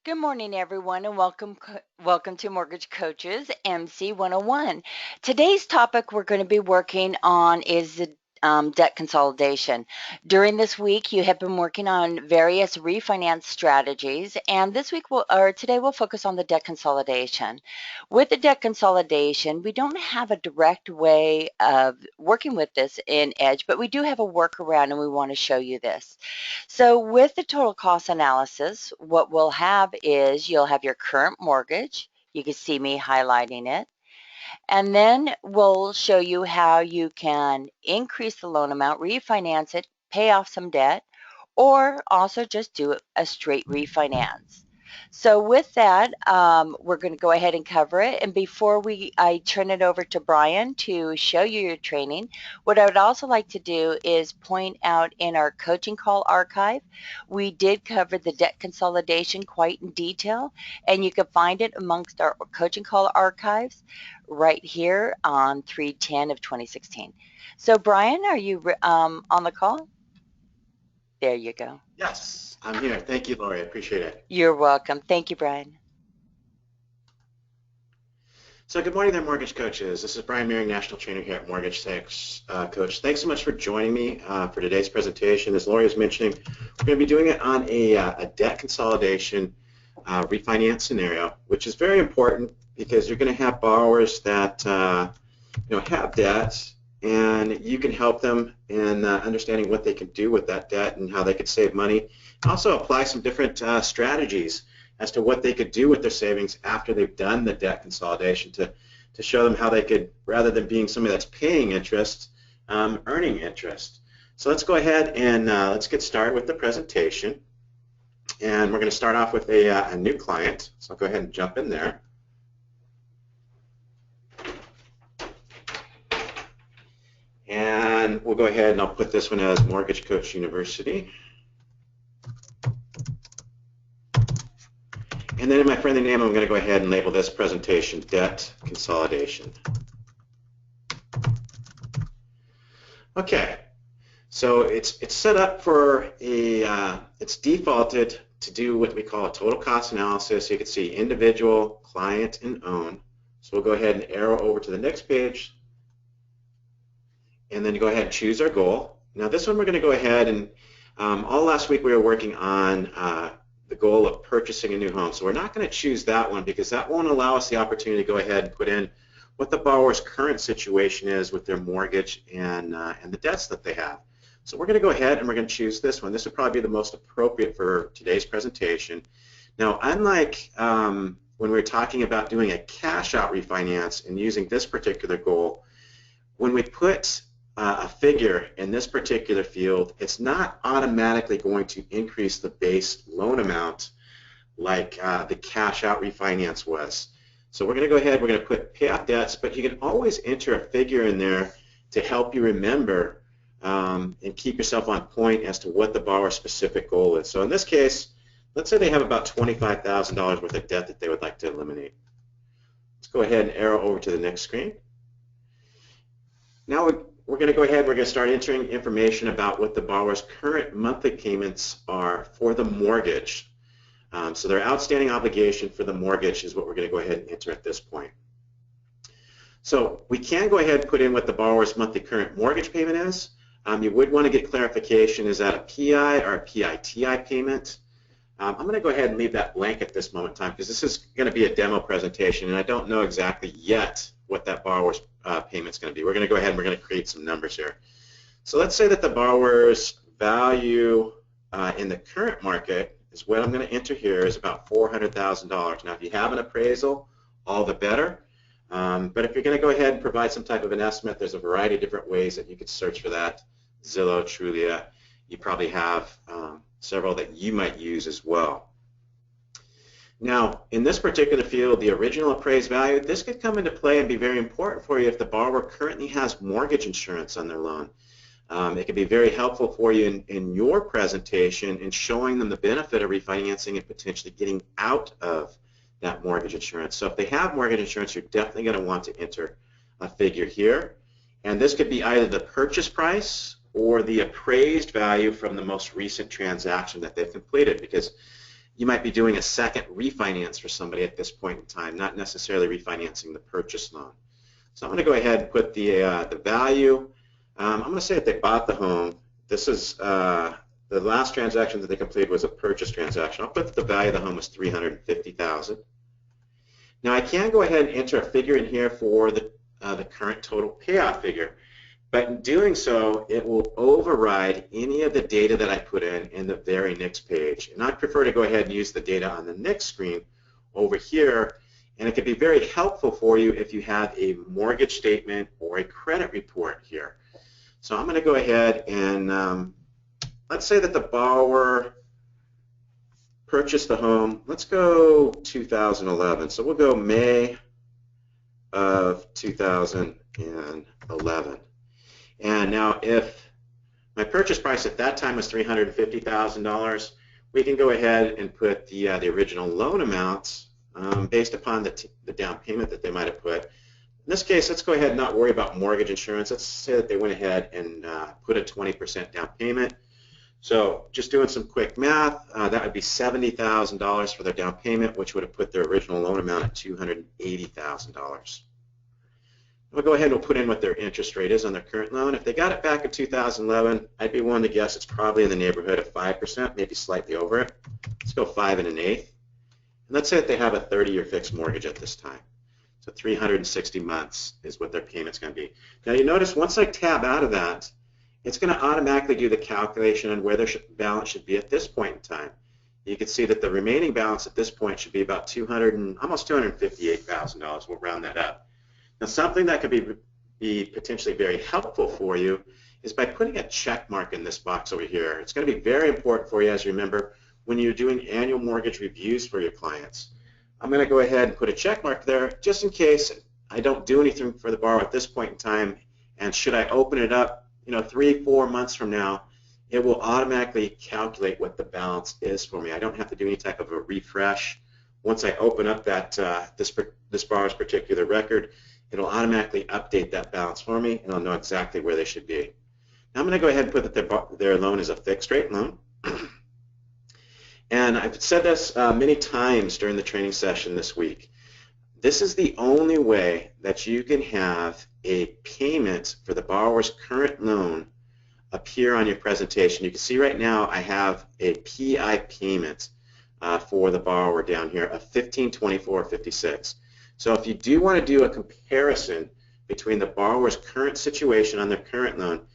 Good morning, everyone, and welcome to Mortgage Coaches MC 101. Today's topic we're going to be working on is the debt consolidation. During this week, you have been working on various refinance strategies, and today we'll focus on the debt consolidation. With the debt consolidation, we don't have a direct way of working with this in Edge, but we do have a workaround, and we want to show you this. So with the total cost analysis, what we'll have is you'll have your current mortgage. You can see me highlighting it. And then we'll show you how you can increase the loan amount, refinance it, pay off some debt, or also just do a straight refinance. So with that, we're going to go ahead and cover it. And before I turn it over to Bryan to show you your training, what I would also like to do is point out in our coaching call archive, we did cover the debt consolidation quite in detail, and you can find it amongst our coaching call archives right here on 310 of 2016. So Bryan, are you on the call? There you go. Yes, I'm here. Thank you, Lori. I appreciate it. You're welcome. Thank you, Bryan. So good morning there, mortgage coaches. This is Bryan Mehring, National Trainer here at Mortgage Coach. Thanks so much for joining me for today's presentation. As Lori was mentioning, we're going to be doing it on a debt consolidation refinance scenario, which is very important because you're going to have borrowers that have debt, and you can help them in understanding what they can do with that debt and how they could save money. Also apply some different strategies as to what they could do with their savings after they've done the debt consolidation to show them how they could, rather than being somebody that's paying interest, earning interest. So let's go ahead and let's get started with the presentation. And we're going to start off with a new client. So I'll go ahead and jump in there. And we'll go ahead and I'll put this one as Mortgage Coach University. And then in my friendly name, I'm going to go ahead and label this presentation Debt Consolidation. Okay, so it's set up for it's defaulted to do what we call a total cost analysis. You can see individual, client, and own. So we'll go ahead and arrow over to the next page, and then go ahead and choose our goal. Now this one we're going to go ahead and all last week we were working on the goal of purchasing a new home. So we're not going to choose that one because that won't allow us the opportunity to go ahead and put in what the borrower's current situation is with their mortgage and the debts that they have. So we're going to go ahead and we're going to choose this one. This would probably be the most appropriate for today's presentation. Now, unlike when we were talking about doing a cash out refinance and using this particular goal, when we put a figure in this particular field, it's not automatically going to increase the base loan amount like the cash out refinance was. So we're going to go ahead, we're going to put pay off debts, but you can always enter a figure in there to help you remember and keep yourself on point as to what the borrower's specific goal is. So in this case, let's say they have about $25,000 worth of debt that they would like to eliminate. Let's go ahead and arrow over to the next screen. Now we're going to go ahead and we're going to start entering information about what the borrower's current monthly payments are for the mortgage. So their outstanding obligation for the mortgage is what we're going to go ahead and enter at this point. So we can go ahead and put in what the borrower's monthly current mortgage payment is. You would want to get clarification, is that a PI or a PITI payment? I'm going to go ahead and leave that blank at this moment in time because this is going to be a demo presentation and I don't know exactly yet what that borrower's payment is going to be. We're going to go ahead and we're going to create some numbers here. So let's say that the borrower's value in the current market is what I'm going to enter here is about $400,000. Now if you have an appraisal, all the better. But if you're going to go ahead and provide some type of an estimate, there's a variety of different ways that you could search for that. Zillow, Trulia, you probably have several that you might use as well. Now, in this particular field, the original appraised value, this could come into play and be very important for you if the borrower currently has mortgage insurance on their loan. It could be very helpful for you in your presentation in showing them the benefit of refinancing and potentially getting out of that mortgage insurance. So if they have mortgage insurance, you're definitely going to want to enter a figure here. And this could be either the purchase price or the appraised value from the most recent transaction that they've completed, because you might be doing a second refinance for somebody at this point in time, not necessarily refinancing the purchase loan. So I'm going to go ahead and put the value. I'm going to say that they bought the home. This is the last transaction that they completed was a purchase transaction. I'll put that the value of the home was $350,000. Now I can go ahead and enter a figure in here for the current total payoff figure, but in doing so, it will override any of the data that I put in the very next page. And I prefer to go ahead and use the data on the next screen over here, and it can be very helpful for you if you have a mortgage statement or a credit report here. So I'm going to go ahead and let's say that the borrower purchased the home. Let's go 2011. So we'll go May of 2011. And now if my purchase price at that time was $350,000, we can go ahead and put the original loan amounts based upon the down payment that they might have put. In this case, let's go ahead and not worry about mortgage insurance. Let's say that they went ahead and put a 20% down payment. So just doing some quick math, that would be $70,000 for their down payment, which would have put their original loan amount at $280,000. We'll go ahead and we'll put in what their interest rate is on their current loan. If they got it back in 2011, I'd be willing to guess it's probably in the neighborhood of 5%, maybe slightly over it. Let's go 5 1/8. And let's say that they have a 30-year fixed mortgage at this time. So 360 months is what their payment's going to be. Now you notice once I tab out of that, it's going to automatically do the calculation on where their balance should be at this point in time. You can see that the remaining balance at this point should be about almost $258,000. We'll round that up. Now something that could be potentially very helpful for you is by putting a check mark in this box over here. It's going to be very important for you, as you remember, when you're doing annual mortgage reviews for your clients. I'm going to go ahead and put a check mark there just in case I don't do anything for the borrower at this point in time, and should I open it up 3-4 months from now, it will automatically calculate what the balance is for me. I don't have to do any type of a refresh. Once I open up that this borrower's particular record, it'll automatically update that balance for me, and I'll know exactly where they should be. Now I'm going to go ahead and put that their loan is a fixed rate loan. And I've said this many times during the training session this week. This is the only way that you can have a payment for the borrower's current loan appear on your presentation. You can see right now I have a PI payment for the borrower down here of $1,524.56. So if you do want to do a comparison between the borrower's current situation on their current loan,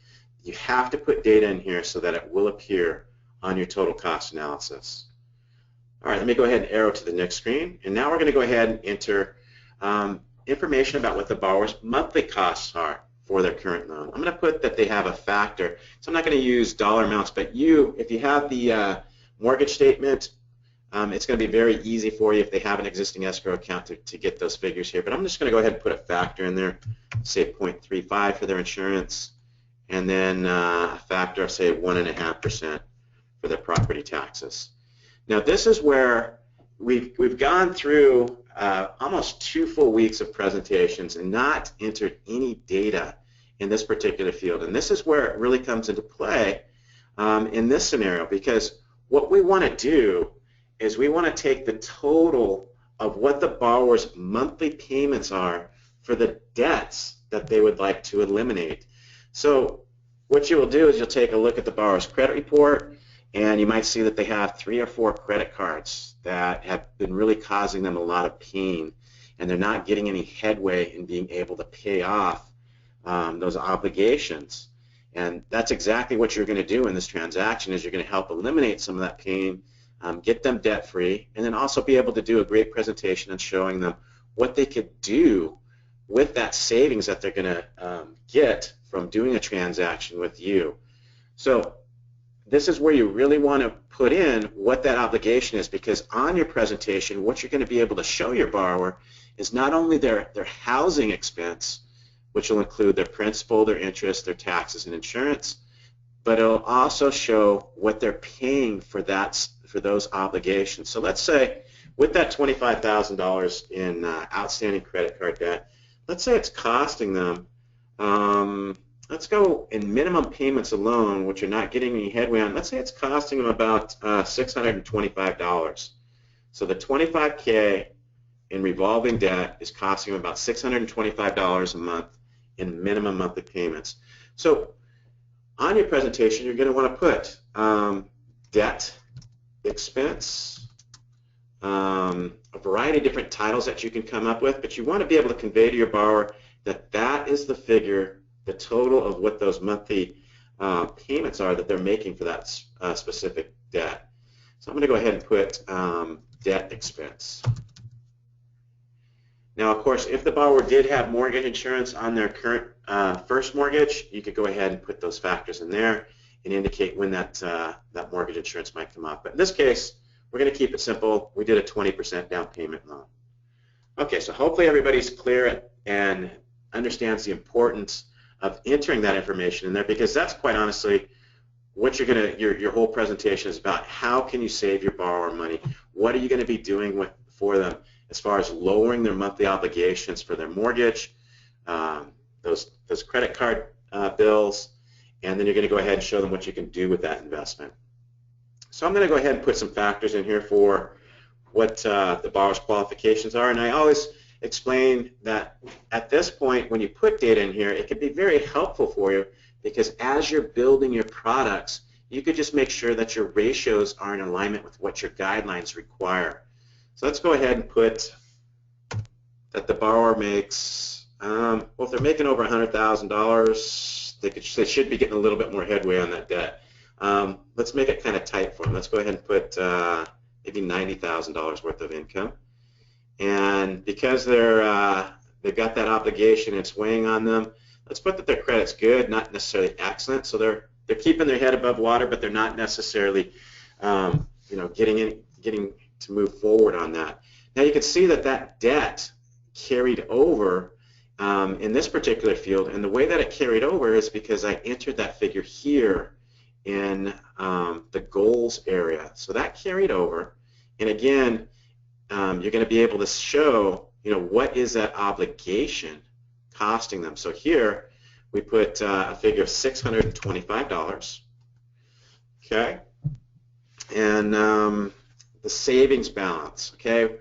you have to put data in here so that it will appear on your total cost analysis. All right, let me go ahead and arrow to the next screen. And now we're going to go ahead and enter information about what the borrower's monthly costs are for their current loan. I'm going to put that they have a factor. So I'm not going to use dollar amounts, but if you have the mortgage statement, it's going to be very easy for you if they have an existing escrow account to get those figures here. But I'm just going to go ahead and put a factor in there, say 0.35 for their insurance, and then a factor of, say, 1.5% for their property taxes. Now this is where we've gone through almost 2 full weeks of presentations and not entered any data in this particular field. And this is where it really comes into play in this scenario, because what we want to do is we want to take the total of what the borrower's monthly payments are for the debts that they would like to eliminate. So what you will do is you'll take a look at the borrower's credit report, and you might see that they have 3 or 4 credit cards that have been really causing them a lot of pain, and they're not getting any headway in being able to pay off those obligations. And that's exactly what you're going to do in this transaction, is you're going to help eliminate some of that pain, get them debt-free, and then also be able to do a great presentation on showing them what they could do with that savings that they're going to get from doing a transaction with you. So this is where you really want to put in what that obligation is, because on your presentation, what you're going to be able to show your borrower is not only their housing expense, which will include their principal, their interest, their taxes, and insurance, but it'll also show what they're paying for those obligations. So let's say with that $25,000 in outstanding credit card debt, let's say it's costing them let's go in minimum payments alone, which you're not getting any headway on. Let's say it's costing them about $625. So the 25K in revolving debt is costing them about $625 a month in minimum monthly payments. So on your presentation, you're going to want to put debt expense, a variety of different titles that you can come up with, but you want to be able to convey to your borrower that that is the figure, the total of what those monthly payments are that they're making for that specific debt. So I'm going to go ahead and put debt expense. Now, of course, if the borrower did have mortgage insurance on their current first mortgage, you could go ahead and put those factors in there and indicate when that mortgage insurance might come off. But in this case, we're going to keep it simple. We did a 20% down payment loan. Okay, so hopefully everybody's clear and understands the importance of entering that information in there, because that's quite honestly what you're going to, your whole presentation is about. How can you save your borrower money? What are you going to be doing for them as far as lowering their monthly obligations for their mortgage, those credit card bills, and then you're going to go ahead and show them what you can do with that investment. So I'm going to go ahead and put some factors in here for what the borrower's qualifications are, and I always explain that at this point when you put data in here, it can be very helpful for you, because as you're building your products, you could just make sure that your ratios are in alignment with what your guidelines require. So let's go ahead and put that the borrower makes, well, if they're making over $100,000, they should be getting a little bit more headway on that debt. Let's make it kind of tight for them. Let's go ahead and put maybe $90,000 worth of income. And because they've got that obligation, it's weighing on them, let's put that their credit's good, not necessarily excellent. So they're keeping their head above water, but they're not necessarily getting to move forward on that. Now you can see that debt carried over in this particular field, and the way that it carried over is because I entered that figure here in the goals area. So that carried over, and again, you're going to be able to show, what is that obligation costing them. So here we put a figure of $625, okay, and the savings balance, okay.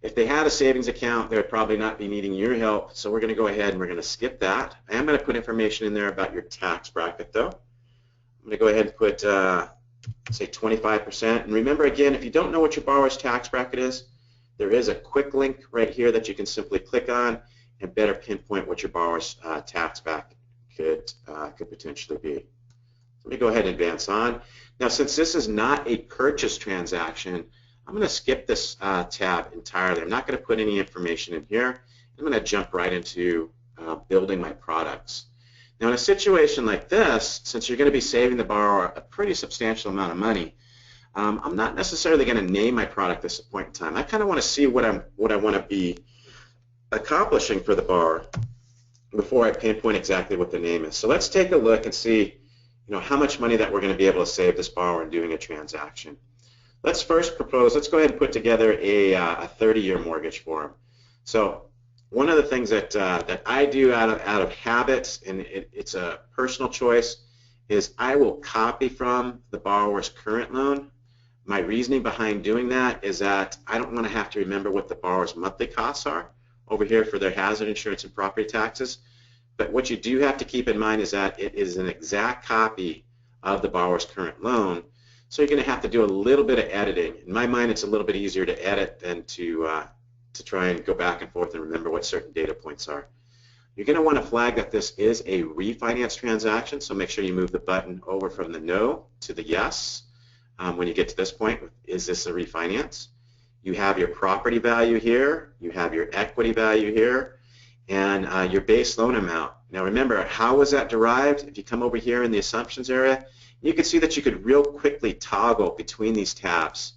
If they had a savings account, they would probably not be needing your help, so we're going to go ahead and we're going to skip that. I am going to put information in there about your tax bracket, though. I'm going to go ahead and put, say, 25%. And remember, again, if you don't know what your borrower's tax bracket is, there is a quick link right here that you can simply click on and better pinpoint what your borrower's tax bracket could potentially be. Let me go ahead and advance on. Now, since this is not a purchase transaction, I'm going to skip this tab entirely. I'm not going to put any information in here. I'm going to jump right into building my products. Now, in a situation like this, since you're going to be saving the borrower a pretty substantial amount of money, I'm not necessarily going to name my product at this point in time. I kind of want to see what I want to be accomplishing for the borrower before I pinpoint exactly what the name is. So let's take a look and see, how much money that we're going to be able to save this borrower in doing a transaction. Let's first propose, let's go ahead and put together a 30-year mortgage for them. So one of the things that I do out of habit, and it's a personal choice, is I will copy from the borrower's current loan. My reasoning behind doing that is that I don't want to have to remember what the borrower's monthly costs are over here for their hazard insurance and property taxes. But what you do have to keep in mind is that it is an exact copy of the borrower's current loan. So you're going to have to do a little bit of editing. In my mind, it's a little bit easier to edit than to try and go back and forth and remember what certain data points are. You're going to want to flag that this is a refinance transaction, so make sure you move the button over from the no to the yes when you get to this point. Is this a refinance? You have your property value here, you have your equity value here, and your base loan amount. Now remember, how was that derived? If you come over here in the assumptions area, you can see that you could real quickly toggle between these tabs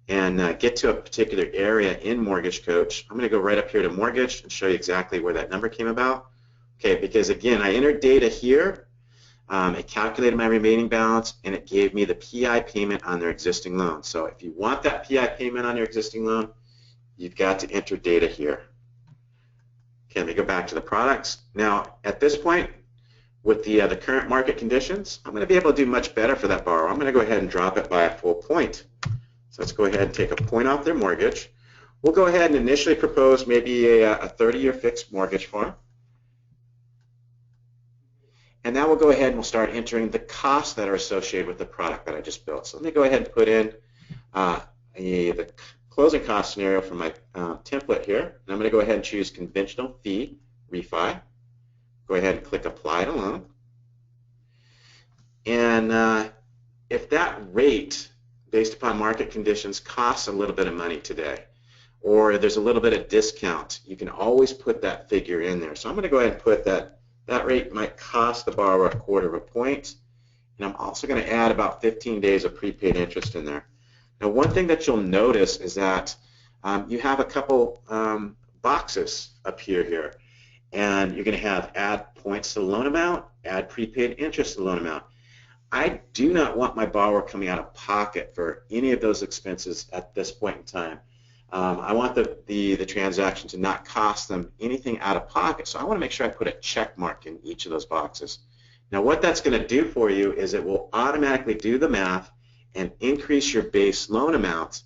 and get to a particular area in Mortgage Coach. I'm going to go right up here to Mortgage and show you exactly where that number came about. Okay, because again, I entered data here, it calculated my remaining balance, and it gave me the PI payment on their existing loan. So if you want that PI payment on your existing loan, you've got to enter data here. Okay, let me go back to the products. Now, at this point, with the current market conditions, I'm going to be able to do much better for that borrower. I'm going to go ahead and drop it by a full point. So let's go ahead and take a point off their mortgage. We'll go ahead and initially propose maybe a 30-year fixed mortgage for them. And now we'll go ahead and we'll start entering the costs that are associated with the product that I just built. So let me go ahead and put in the closing cost scenario for my template here. And I'm going to go ahead and choose conventional fee refi. Go ahead and click apply to loan. And if that rate, based upon market conditions, costs a little bit of money today, or there's a little bit of discount, you can always put that figure in there. So I'm going to go ahead and put that rate might cost the borrower 1/4 of a point, and I'm also going to add about 15 days of prepaid interest in there. Now, one thing that you'll notice is that you have a couple boxes up here, and you're going to have add points to the loan amount, add prepaid interest to the loan amount. I do not want my borrower coming out of pocket for any of those expenses at this point in time. I want the transaction to not cost them anything out of pocket, so I want to make sure I put a check mark in each of those boxes. Now, what that's going to do for you is it will automatically do the math and increase your base loan amount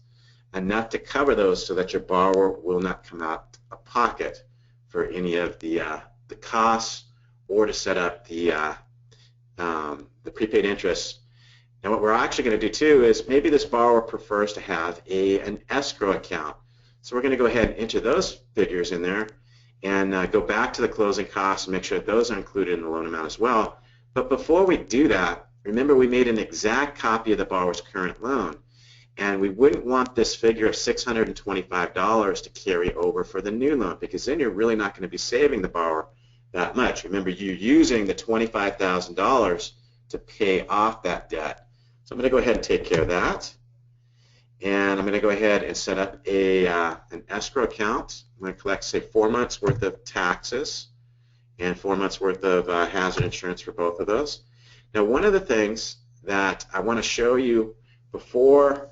enough to cover those so that your borrower will not come out of pocket for any of the costs or to set up the prepaid interest. Now, what we're actually going to do too is maybe this borrower prefers to have an escrow account. So we're going to go ahead and enter those figures in there and go back to the closing costs and make sure that those are included in the loan amount as well. But before we do that, remember we made an exact copy of the borrower's current loan, and we wouldn't want this figure of $625 to carry over for the new loan, because then you're really not going to be saving the borrower that much. Remember, you're using the $25,000 to pay off that debt. So I'm going to go ahead and take care of that. And I'm going to go ahead and set up an escrow account. I'm going to collect, say, 4 months worth of taxes and 4 months worth of hazard insurance for both of those. Now, one of the things that I want to show you before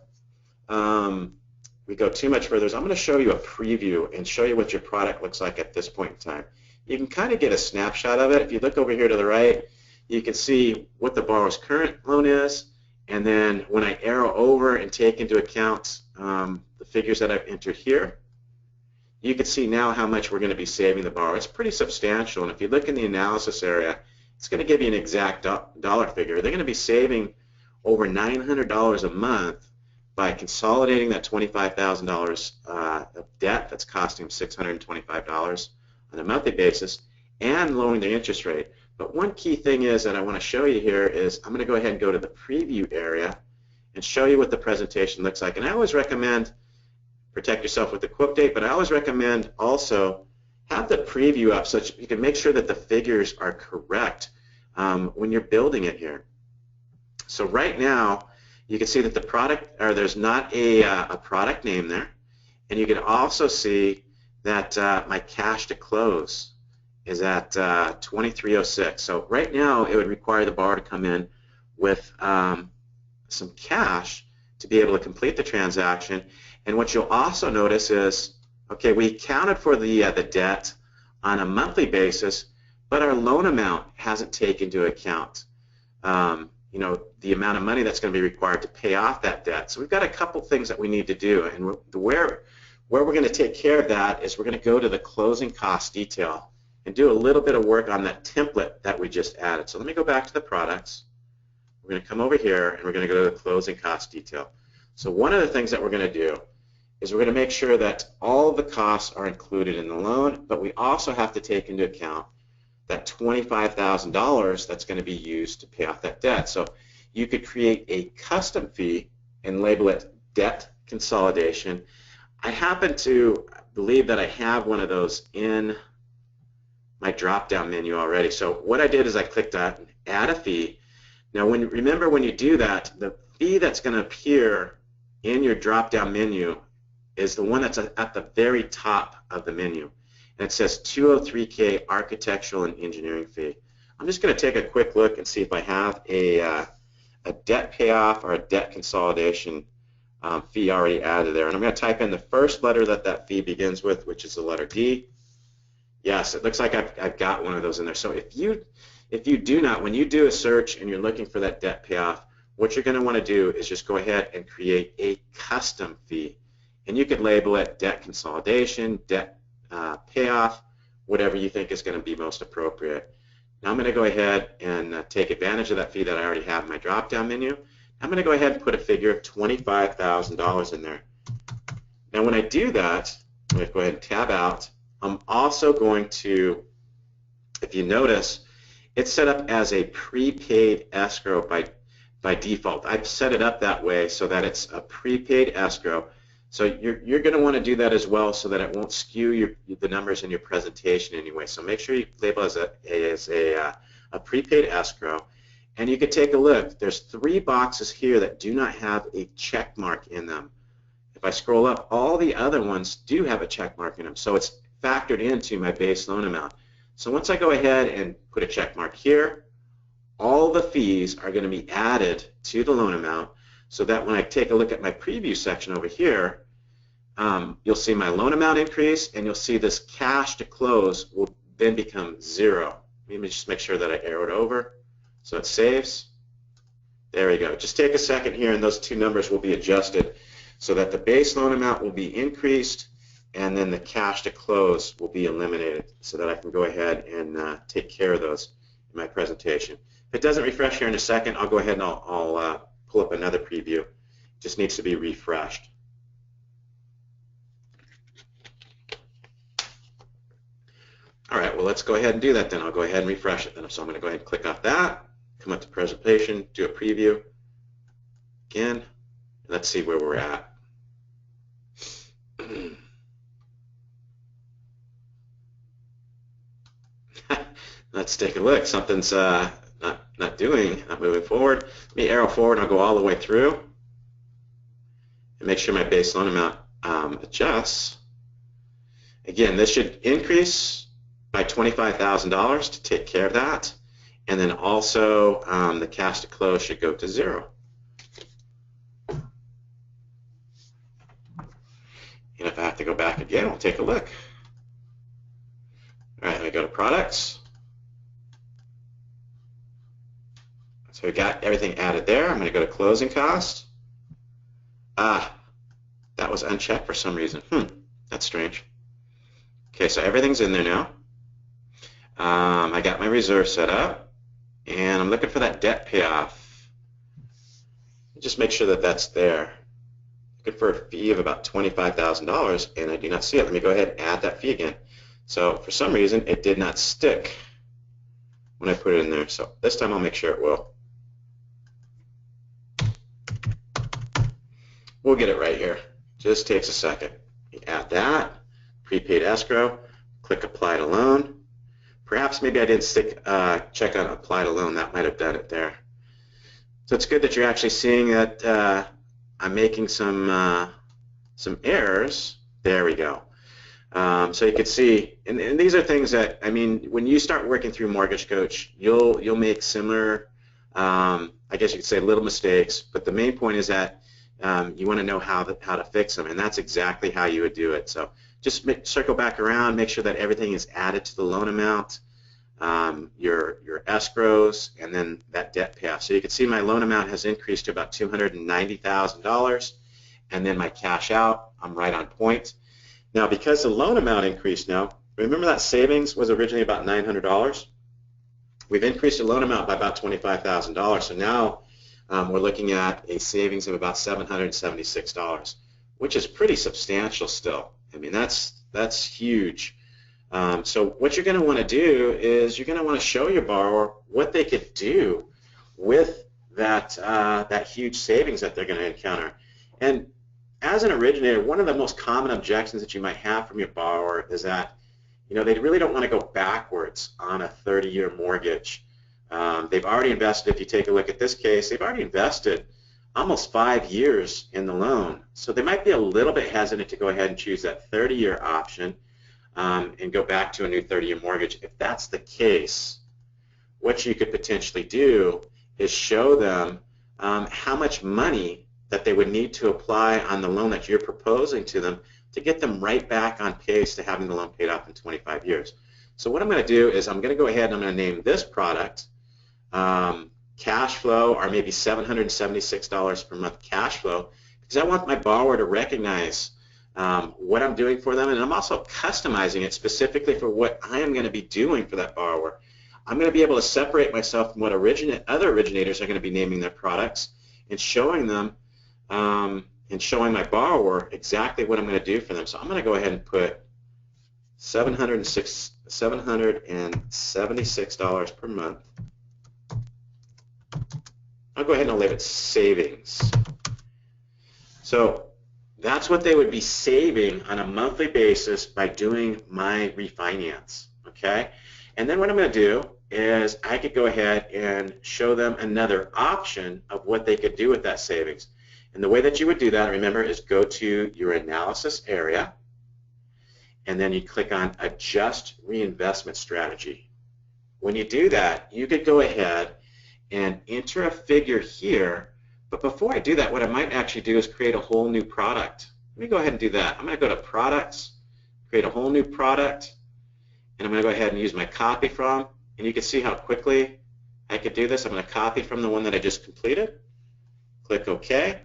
we go too much further is I'm going to show you a preview and show you what your product looks like at this point in time. You can kind of get a snapshot of it. If you look over here to the right, you can see what the borrower's current loan is, and then when I arrow over and take into account the figures that I've entered here, you can see now how much we're going to be saving the borrower. It's pretty substantial, and if you look in the analysis area, it's going to give you an exact dollar figure. They're going to be saving over $900 a month by consolidating that $25,000 of debt that's costing them $625 on a monthly basis and lowering the interest rate. But one key thing is that I want to show you here is I'm going to go ahead and go to the preview area and show you what the presentation looks like. And I always recommend protect yourself with the quote date, but I always recommend also have the preview up so that you can make sure that the figures are correct when you're building it here. So right now, you can see that the product, or there's not a product name there, and you can also see that my cash to close is at 2306. So right now, it would require the borrower to come in with some cash to be able to complete the transaction. And what you'll also notice is, okay, we accounted for the debt on a monthly basis, but our loan amount hasn't taken into account you know, the amount of money that's going to be required to pay off that debt. So we've got a couple things that we need to do, and where we're going to take care of that is we're going to go to the closing cost detail and do a little bit of work on that template that we just added. So let me go back to the products. We're going to come over here and we're going to go to the closing cost detail. So one of the things that we're going to do is we're going to make sure that all of the costs are included in the loan, but we also have to take into account that $25,000 that's going to be used to pay off that debt. So you could create a custom fee and label it debt consolidation. I happen to believe that I have one of those in my drop-down menu already. So what I did is I clicked on add a fee. Now remember when you do that, the fee that's going to appear in your drop-down menu is the one that's at the very top of the menu. And it says 203K architectural and engineering fee. I'm just going to take a quick look and see if I have a debt payoff or a debt consolidation fee already added there. And I'm going to type in the first letter that fee begins with, which is the letter D. Yes, it looks like I've got one of those in there. So if If you do not, when you do a search and you're looking for that debt payoff, what you're going to want to do is just go ahead and create a custom fee. And you could label it debt consolidation, debt payoff, whatever you think is going to be most appropriate. Now I'm going to go ahead and take advantage of that fee that I already have in my drop-down menu. I'm going to go ahead and put a figure of $25,000 in there. Now when I do that, I'm going to go ahead and tab out. I'm also going to, if you notice, it's set up as a prepaid escrow by default. I've set it up that way so that it's a prepaid escrow. So you're going to want to do that as well so that it won't skew the numbers in your presentation anyway. So make sure you label as a prepaid escrow. And you could take a look. There's 3 boxes here that do not have a check mark in them. If I scroll up, all the other ones do have a check mark in them. So it's factored into my base loan amount. So once I go ahead and put a check mark here, all the fees are going to be added to the loan amount so that when I take a look at my preview section over here, you'll see my loan amount increase and you'll see this cash to close will then become 0. Let me just make sure that I arrow it over so it saves. There we go. Just take a second here and those 2 numbers will be adjusted so that the base loan amount will be increased and then the cash to close will be eliminated so that I can go ahead and take care of those in my presentation. If it doesn't refresh here in a second, I'll go ahead and I'll pull up another preview. It just needs to be refreshed. All right, well, let's go ahead and do that then. I'll go ahead and refresh it then. So I'm going to go ahead and click off that, come up to presentation, do a preview again, and let's see where we're at. Let's take a look. Something's not moving forward. Let me arrow forward and I'll go all the way through and make sure my base loan amount adjusts. Again, this should increase by $25,000 to take care of that. And then also the cash to close should go to 0. And if I have to go back again, we'll take a look. All right, let me go to products. So we got everything added there. I'm going to go to closing cost. That was unchecked for some reason. That's strange. Okay, so everything's in there now. I got my reserve set up, and I'm looking for that debt payoff. Just make sure that that's there. Looking for a fee of about $25,000, and I do not see it. Let me go ahead and add that fee again. So for some reason, it did not stick when I put it in there. So this time I'll make sure it will. We'll get it right here. Just takes a second. You add that, prepaid escrow, click apply to loan. Perhaps maybe I didn't check on apply to loan. That might have done it there. So it's good that you're actually seeing that I'm making some errors. There we go. So you can see, and these are things that, I mean, when you start working through Mortgage Coach, you'll make similar, I guess you could say little mistakes, but the main point is that you want to know how to fix them, and that's exactly how you would do it. So just circle back around, make sure that everything is added to the loan amount, your escrows, and then that debt payoff. So you can see my loan amount has increased to about $290,000, and then my cash out, I'm right on point. Now, because the loan amount increased now, remember that savings was originally about $900? We've increased the loan amount by about $25,000, so now we're looking at a savings of about $776, which is pretty substantial still. I mean, that's huge. So what you're going to want to do is you're going to want to show your borrower what they could do with that huge savings that they're going to encounter. And as an originator, one of the most common objections that you might have from your borrower is that, you know, they really don't want to go backwards on a 30-year mortgage. They've already invested, if you take a look at this case, they've already invested almost 5 years in the loan. So they might be a little bit hesitant to go ahead and choose that 30-year option and go back to a new 30-year mortgage. If that's the case, what you could potentially do is show them how much money that they would need to apply on the loan that you're proposing to them to get them right back on pace to having the loan paid off in 25 years. So what I'm going to do is I'm going to go ahead and I'm going to name this product cash flow, or maybe $776 per month cash flow, because I want my borrower to recognize what I'm doing for them, and I'm also customizing it specifically for what I am going to be doing for that borrower. I'm going to be able to separate myself from what other originators are going to be naming their products and showing them and showing my borrower exactly what I'm going to do for them. So I'm going to go ahead and put $776 per month. I'll go ahead and I'll leave it savings. So that's what they would be saving on a monthly basis by doing my refinance, okay? And then what I'm going to do is I could go ahead and show them another option of what they could do with that savings. And the way that you would do that, remember, is go to your analysis area, and then you click on Adjust Reinvestment Strategy. When you do that, you could go ahead and enter a figure here. But before I do that, what I might actually do is create a whole new product. Let me go ahead and do that. I'm going to go to Products, create a whole new product, and I'm going to go ahead and use my copy from, and you can see how quickly I could do this. I'm going to copy from the one that I just completed. Click OK.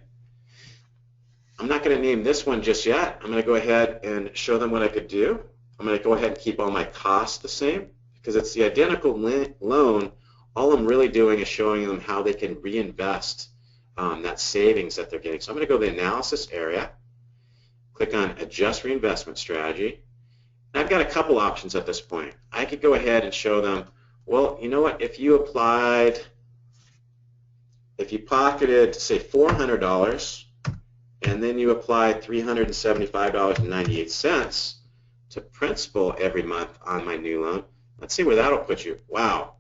I'm not going to name this one just yet. I'm going to go ahead and show them what I could do. I'm going to go ahead and keep all my costs the same because it's the identical loan. All I'm really doing is showing them how they can reinvest that savings that they're getting. So I'm going to go to the analysis area, click on Adjust Reinvestment Strategy. And I've got a couple options at this point. I could go ahead and show them, well, you know what, if you pocketed, say, $400, and then you applied $375.98 to principal every month on my new loan, let's see where that'll put you. Wow.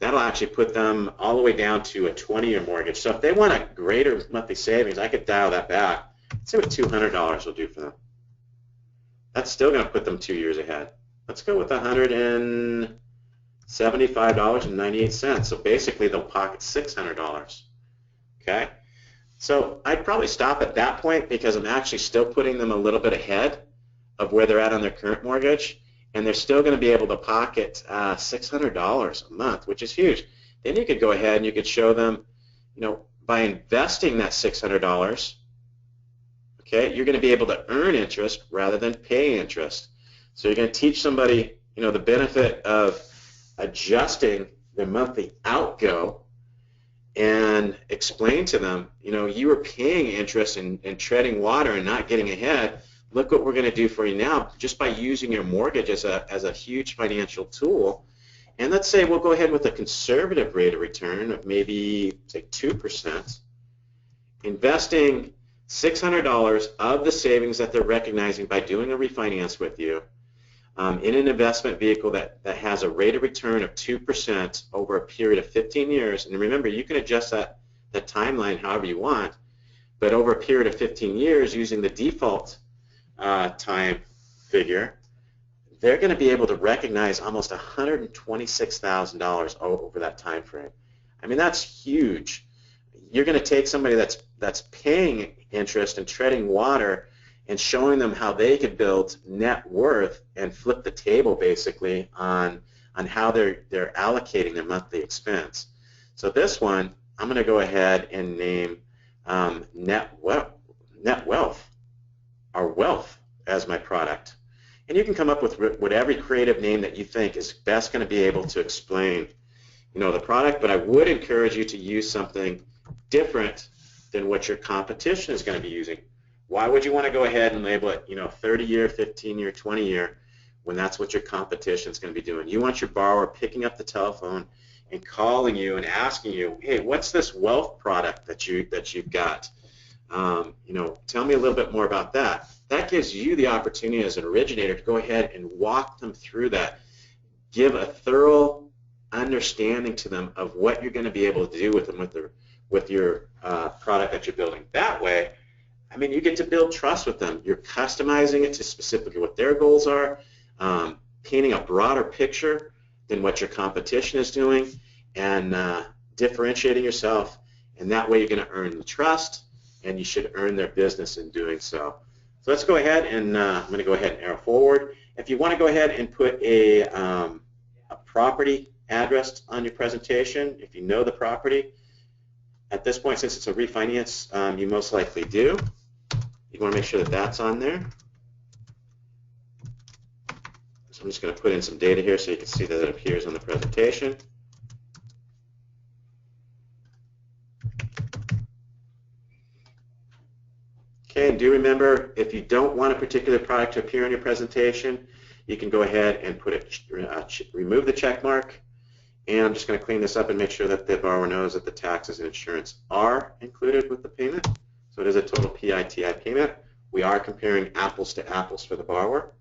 That'll actually put them all the way down to a 20-year mortgage. So if they want a greater monthly savings, I could dial that back. Let's see what $200 will do for them. That's still going to put them 2 years ahead. Let's go with $175.98. So basically, they'll pocket $600. Okay? So I'd probably stop at that point because I'm actually still putting them a little bit ahead of where they're at on their current mortgage. And they're still going to be able to pocket $600 a month, which is huge. Then you could go ahead and you could show them, you know, by investing that $600, okay, you're going to be able to earn interest rather than pay interest. So you're going to teach somebody, you know, the benefit of adjusting their monthly outgo and explain to them, you know, you were paying interest and treading water and not getting ahead. Look what we're going to do for you now just by using your mortgage as a huge financial tool. And let's say we'll go ahead with a conservative rate of return of maybe, say, 2%, investing $600 of the savings that they're recognizing by doing a refinance with you in an investment vehicle that has a rate of return of 2% over a period of 15 years. And remember, you can adjust that timeline however you want, but over a period of 15 years using the default time figure, they're going to be able to recognize almost $126,000 over that time frame. I mean, that's huge. You're going to take somebody that's paying interest and treading water and showing them how they could build net worth and flip the table basically on how they're allocating their monthly expense. So this one, I'm going to go ahead and name net wealth, or wealth, as my product. And you can come up with whatever creative name that you think is best going to be able to explain, you know, the product, but I would encourage you to use something different than what your competition is going to be using. Why would you want to go ahead and label it, you know, 30-year, 15-year, 20-year when that's what your competition is going to be doing? You want your borrower picking up the telephone and calling you and asking you, hey, what's this wealth product that you've got? You know, tell me a little bit more about that. That gives you the opportunity as an originator to go ahead and walk them through that. Give a thorough understanding to them of what you're going to be able to do with them with your product that you're building. That way, I mean, you get to build trust with them. You're customizing it to specifically what their goals are, painting a broader picture than what your competition is doing, and differentiating yourself. And that way, you're going to earn the trust, and you should earn their business in doing so. So let's go ahead and I'm going to go ahead and arrow forward. If you want to go ahead and put a property address on your presentation, if you know the property, at this point, since it's a refinance, you most likely do. You want to make sure that that's on there. So I'm just going to put in some data here so you can see that it appears on the presentation. Okay, and do remember, if you don't want a particular product to appear on your presentation, you can go ahead and put it, remove the check mark. And I'm just going to clean this up and make sure that the borrower knows that the taxes and insurance are included with the payment. So it is a total PITI payment. We are comparing apples to apples for the borrower.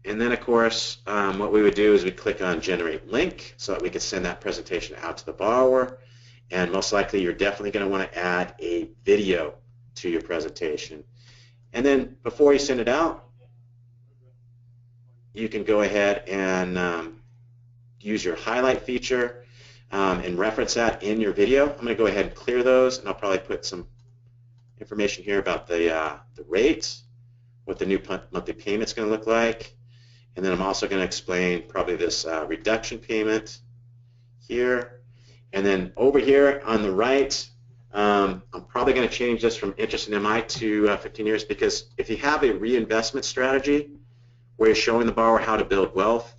And then, of course, what we would do is we click on Generate Link so that we can send that presentation out to the borrower. And most likely, you're definitely going to want to add a video to your presentation. And then before you send it out, you can go ahead and use your highlight feature and reference that in your video. I'm going to go ahead and clear those, and I'll probably put some information here about the rate, what the new monthly payment's going to look like, and then I'm also going to explain probably this reduction payment here. And then over here on the right, I'm probably going to change this from interest in MI to 15 years, because if you have a reinvestment strategy where you're showing the borrower how to build wealth,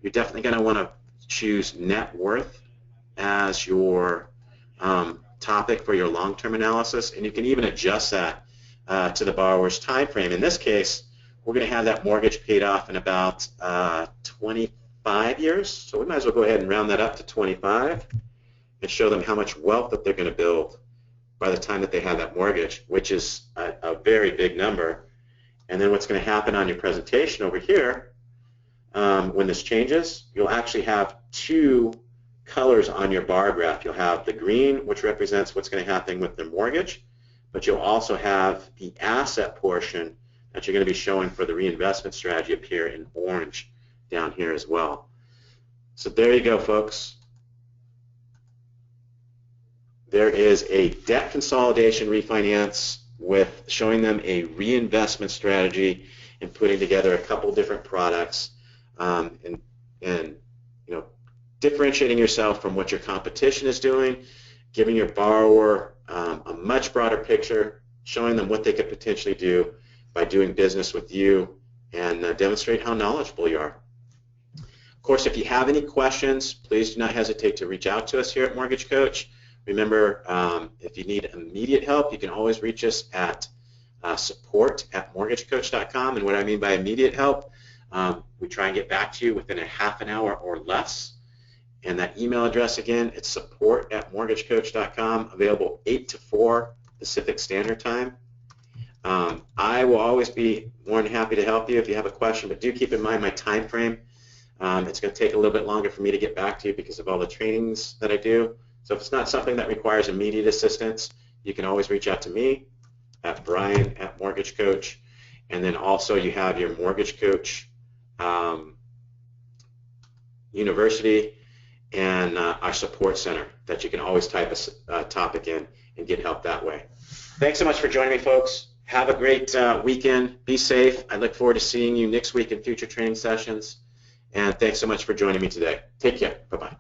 you're definitely going to want to choose net worth as your topic for your long-term analysis, and you can even adjust that to the borrower's time frame. In this case, we're going to have that mortgage paid off in about 25 years, so we might as well go ahead and round that up to 25 and show them how much wealth that they're going to build by the time that they have that mortgage, which is a very big number. And then what's going to happen on your presentation over here, when this changes, you'll actually have two colors on your bar graph. You'll have the green, which represents what's going to happen with the mortgage, but you'll also have the asset portion that you're going to be showing for the reinvestment strategy appear in orange down here as well. So there you go, folks. There is a debt consolidation refinance with showing them a reinvestment strategy and putting together a couple different products and differentiating yourself from what your competition is doing, giving your borrower a much broader picture, showing them what they could potentially do by doing business with you, and demonstrate how knowledgeable you are. Of course, if you have any questions, please do not hesitate to reach out to us here at Mortgage Coach. Remember, if you need immediate help, you can always reach us at support@mortgagecoach.com. And what I mean by immediate help, we try and get back to you within a half an hour or less. And that email address again, it's support@mortgagecoach.com, available 8 to 4 Pacific Standard Time. I will always be more than happy to help you if you have a question, but do keep in mind my time frame. It's going to take a little bit longer for me to get back to you because of all the trainings that I do. So if it's not something that requires immediate assistance, you can always reach out to me at Bryan@mortgagecoach. And then also you have your Mortgage Coach University and our support center that you can always type a topic in and get help that way. Thanks so much for joining me, folks. Have a great weekend. Be safe. I look forward to seeing you next week in future training sessions. And thanks so much for joining me today. Take care. Bye-bye.